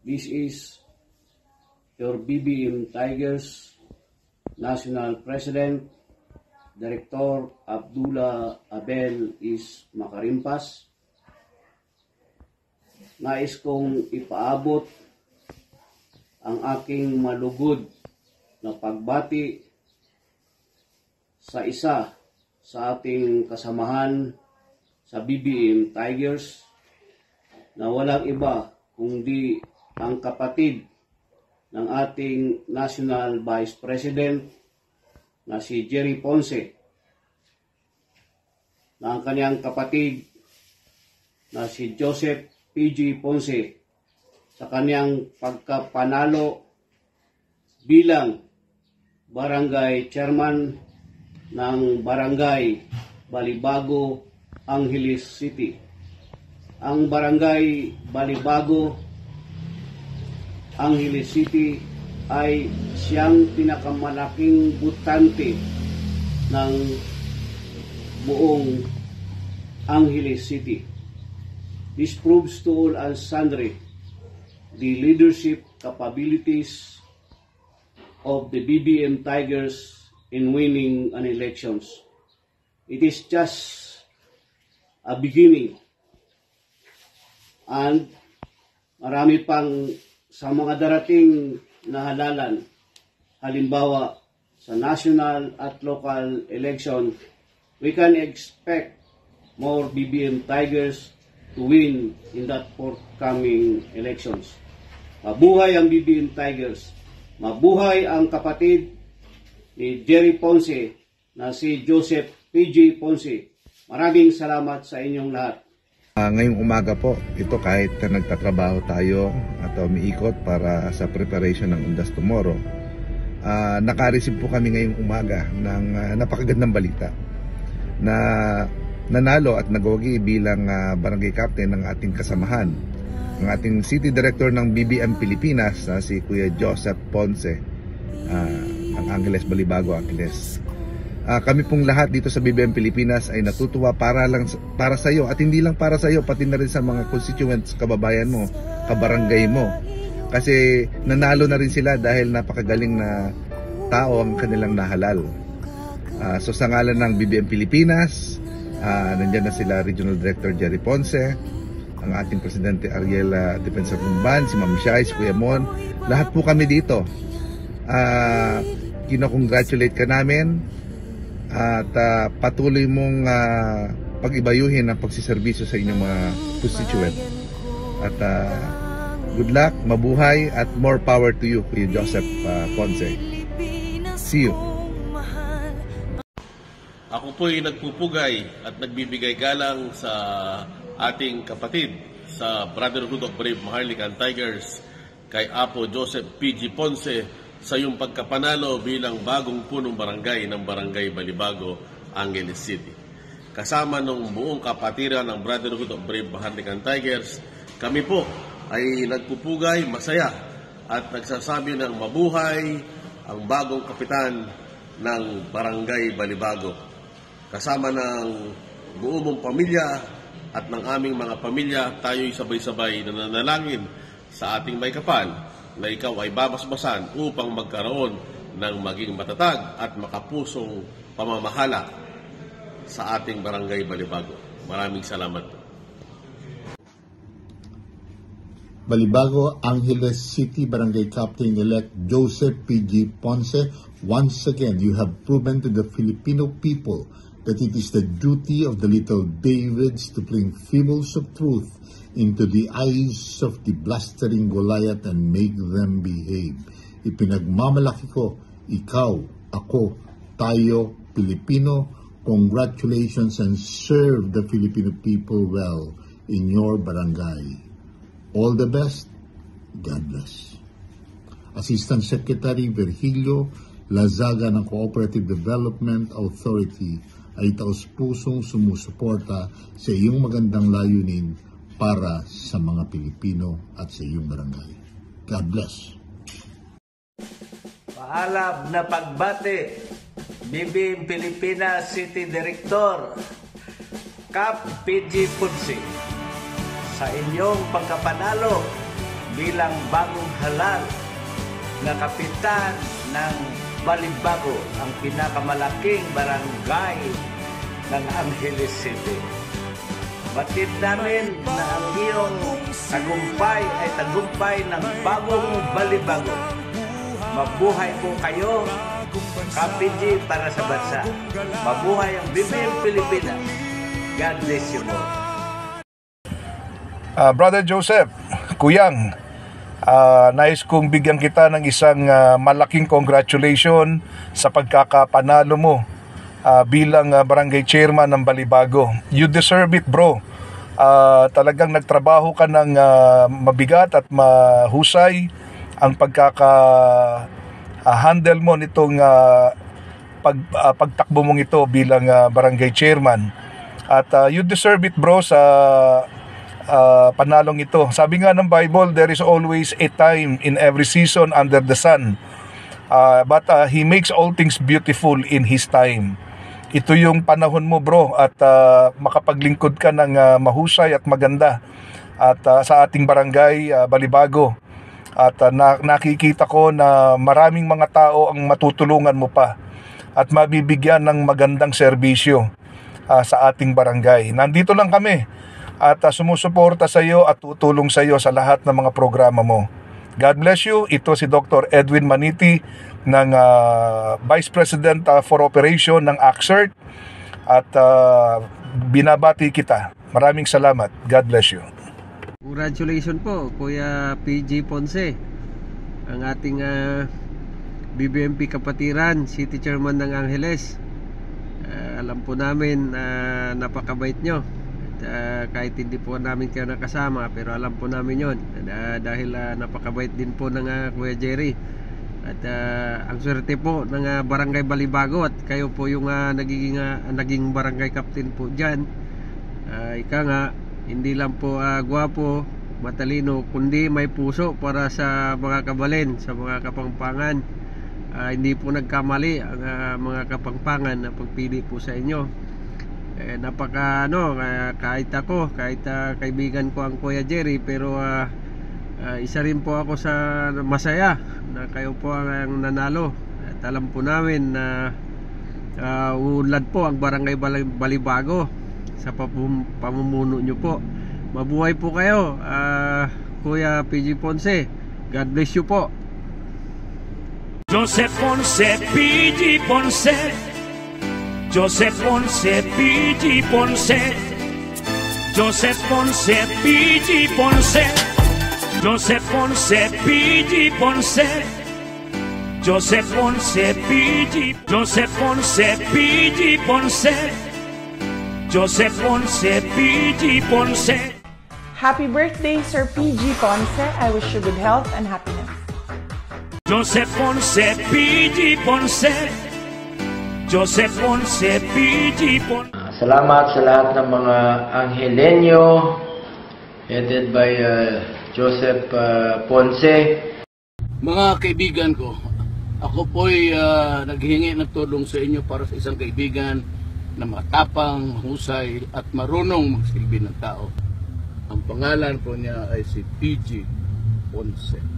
This is your BBM Tigers National President, Director Abdullah Abel is Makarimpas. Nais kong ipaabot ang aking malugod na pagbati sa isa sa ating kasamahan sa BBM Tigers na walang iba kundi ang kapatid ng ating National Vice President na si Jerry Ponce, na ang kanyang kapatid na si Joseph P.G. Ponce sa kanyang pagkapanalo bilang Barangay Chairman ng Barangay Balibago, Angeles City. Ang Barangay Balibago, Angeles City ay siyang pinakamalaking butante ng buong Angeles City. This proves to all and sundry the leadership capabilities of the BBM Tigers in winning an elections. It is just a beginning. And marami pang sa mga darating na halalan, halimbawa sa national at local election, we can expect more BBM Tigers to win in that forthcoming elections. Mabuhay ang BBM Tigers. Mabuhay ang kapatid ni Jerry Ponce na si Joseph P.G. Ponce. Maraming salamat sa inyong lahat. Ngayong umaga po, ito kahit nagtatrabaho tayo at umiikot para sa preparation ng Undas Tomorrow, naka-receive po kami ngayong umaga ng napakagandang balita na nanalo at nagwagi bilang barangay captain ng ating kasamahan, ang ating city director ng BBM Pilipinas na si Kuya Joseph Ponce, ng Angeles Balibago, Angeles. Kami pong lahat dito sa BBM Pilipinas ay natutuwa para sa iyo, at hindi lang para sa iyo, pati na rin sa mga constituents, kababayan mo, kabarangay mo, kasi nanalo na rin sila dahil napakagaling na tao ang kanilang nahalal. So sa ngalan ng BBM Pilipinas, nandyan na sila Regional Director Jerry Ponce, ang ating Presidente Ariel Defensor Rumban, si Ma'am Shai, si Kuya Mon, lahat po kami dito. Kino-congratulate ka namin at patuloy mong pag-ibayuhin ang pagsiservisyo sa inyong mga constituent. At good luck, mabuhay, at more power to you, Kuya Joseph Ponce. See you. Ako po'y nagpupugay at nagbibigay galang sa ating kapatid sa Brotherhood of Brave Maharlika Tigers, kay Apo Joseph P.G. Ponce, sa iyong pagkapanalo bilang bagong punong barangay ng Barangay Balibago, Angeles City. Kasama ng buong kapatiran ng Brotherhood of Brave Maharlika Tigers, kami po ay nagpupugay, masaya, at nagsasabi ng mabuhay ang bagong kapitan ng Barangay Balibago. Kasama ng buong mong pamilya at ng aming mga pamilya, tayo'y sabay-sabay na nanalangin sa ating may kapal na ikaw ay babasbasan upang magkaroon ng maging matatag at makapusong pamamahala sa ating Barangay Balibago. Maraming salamat po. Balibago, Angeles City Barangay Captain-elect Joseph P.G. Ponce, once again you have proven to the Filipino people that it is the duty of the little Davids to bring fables of truth into the eyes of the blustering Goliath and make them behave. Ipinagmamalaki ko, ikaw, ako, tayo, Pilipino, congratulations, and serve the Filipino people well in your barangay. All the best. God bless. Assistant Secretary Virgilio Lazaga ng Cooperative Development Authority ay taus-pusong sumusuporta sa iyong magandang layunin para sa mga Pilipino at sa iyong barangay. God bless. Paalam na pagbati, BBM Pilipinas City Director Cap P.G. Ponce, sa inyong pagkapanalo bilang bagong halal na kapitan ng Balibago, ang pinakamalaking barangay ng Angeles City. Batid namin na ang iyong tagumpay ay tagumpay ng bagong Balibago. Mabuhay po kayo, KPG para sa bansa. Mabuhay ang BBM Pilipinas. God bless you all. Brother Joseph, Kuyang, nais kong bigyan kita ng isang malaking congratulation sa pagkakapanalo mo bilang barangay chairman ng Balibago. You deserve it, bro. Talagang nagtrabaho ka ng mabigat at mahusay. Ang pagkaka-handle mo nitong pagtakbo mong ito bilang barangay chairman. At you deserve it, bro, sa panalong ito. Sabi nga ng Bible, there is always a time in every season under the sun. But He makes all things beautiful in His time. Ito yung panahon mo, bro, at makapaglingkod ka ng mahusay at maganda at sa ating barangay Balibago. At nakikita ko na maraming mga tao ang matutulungan mo pa at mabibigyan ng magandang serbisyo sa ating barangay. Nandito lang kami at sumusuporta sa iyo at tutulong sa iyo sa lahat ng mga programa mo. God bless you. Ito si Dr. Edwin Maniti ng Vice President for Operation ng AXERT at binabati kita. Maraming salamat. God bless you. Congratulations po, Kuya PG Ponce, ang ating BBMP Kapatiran, City Chairman ng Angeles. Alam po namin napakabait nyo. Kahit hindi po namin kayo nakasama, pero alam po namin yon dahil napakabait din po ng Kuya Jerry. At ang swerte po ng Barangay Balibago at kayo po yung naging barangay captain po dyan. Ika nga, hindi lang po gwapo, matalino, kundi may puso para sa mga kabalin, sa mga kapangpangan. Hindi po nagkamali ang mga kapangpangan na pagpili po sa inyo. Kahit ako, kahit kaibigan ko ang Kuya Jerry, pero isa rin po ako sa masaya na kayo po ang nanalo. At alam po namin na unlad po ang Barangay Balibago sa pamumuno nyo po. Mabuhay po kayo, Kuya PG Ponce. God bless you po. Joseph Ponce, PG Ponce. Joseph Ponce, PG Ponce. Joseph Ponce, PG Ponce. Joseph Ponce, PG Ponce. Joseph Ponce, PG. Joseph Ponce, PG Ponce. Joseph Ponce, PG Ponce. Happy birthday, Sir PG Ponce. I wish you good health and happiness. Joseph Ponce, PG Ponce. Joseph Ponce, PG Ponce. Salamat sa lahat ng mga Anghelenyo headed by Joseph Ponce. Mga kaibigan ko, ako po'y naghihingi ng tulong sa inyo para sa isang kaibigan na matapang, husay at marunong magsilbi ng tao. Ang pangalan po niya ay si PG Ponce.